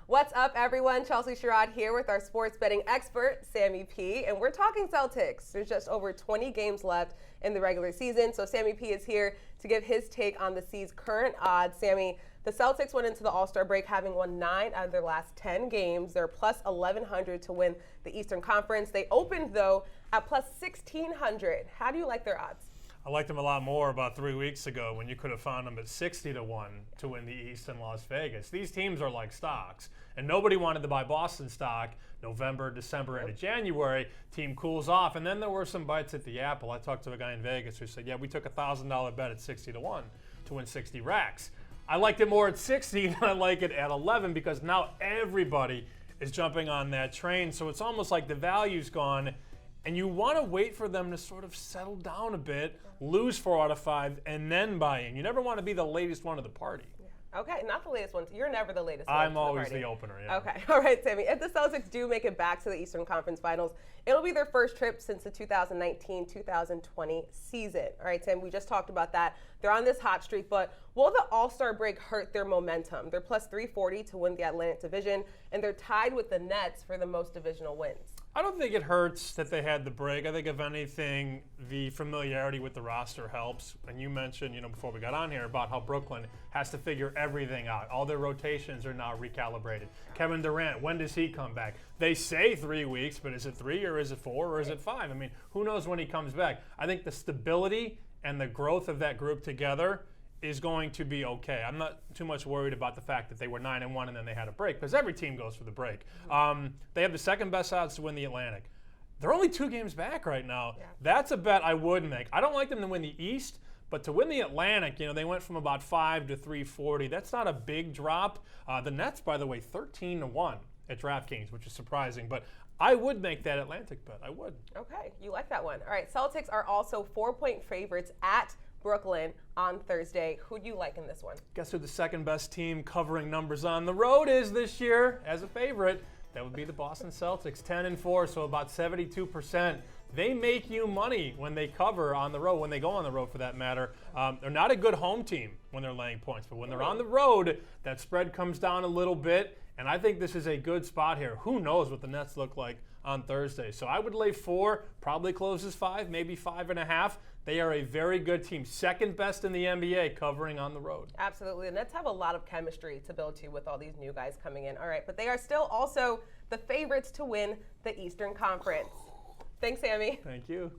What's up, everyone? Chelsea Sherrod here with our sports betting expert, Sammy P. And we're talking Celtics. There's just over 20 games left in the regular season. So Sammy P is here to give his take on the C's current odds. Sammy, the Celtics went into the All-Star break having won 9 out of their last 10 games. They're plus 1,100 to win the Eastern Conference. They opened, though, at plus 1,600. How do you like their odds? I liked them a lot more about 3 weeks ago when you could have found them at 60 to 1 to win the East in Las Vegas. These teams are like stocks, and nobody wanted to buy Boston stock November, December, into January. Team cools off, and then there were some bites at the apple. I talked to a guy in Vegas who said, yeah, we took a $1,000 bet at 60 to 1 to win 60 racks. I liked it more at 60 than I like it at 11 because now everybody is jumping on that train, so it's almost like the value's gone. And you want to wait for them to sort of settle down a bit, lose 4 out of 5, and then buy in. You never want to be the latest one of the party. Yeah. Okay, not the latest one. You're never the latest one. I'm always the opener, yeah. Okay, all right, Sammy. If the Celtics do make it back to the Eastern Conference Finals, it'll be their first trip since the 2019-2020 season. All right, Sam, we just talked about that. They're on this hot streak, but will the All-Star break hurt their momentum? They're plus 340 to win the Atlantic Division, and they're tied with the Nets for the most divisional wins. I don't think it hurts that they had the break. I think, if anything, the familiarity with the roster helps. And you mentioned, before we got on here about how Brooklyn has to figure everything out. All their rotations are now recalibrated. Kevin Durant, when does he come back? They say 3 weeks, but is it 3 or is it 4 or is it 5? I mean, who knows when he comes back? I think the stability and the growth of that group together is going to be okay. I'm not too much worried about the fact that they were 9-1 and then they had a break, because every team goes for the break. They have the second best odds to win the Atlantic. They're only 2 games back right now. Yeah. That's a bet I would make. I don't like them to win the East, but to win the Atlantic, they went from about 5 to 340. That's not a big drop. The Nets, by the way, 13-1 at DraftKings, which is surprising, but I would make that Atlantic bet. I would. Okay, you like that one. All right, Celtics are also 4-point favorites at Brooklyn on Thursday. Who do you like in this one? Guess who the second best team covering numbers on the road is this year as a favorite? That would be the Boston Celtics, 10-4, so about 72%. They make you money when they cover on the road, when they go on the road for that matter. They're not a good home team when they're laying points, but when they're on the road, that spread comes down a little bit, and I think this is a good spot here. Who knows what the Nets look like on Thursday? So I would lay 4, probably closes 5, maybe 5.5. They are a very good team, second best in the NBA covering on the road. Absolutely. The Nets have a lot of chemistry to build to with all these new guys coming in. All right, but they are still also the favorites to win the Eastern Conference. Thanks, Sammy. Thank you.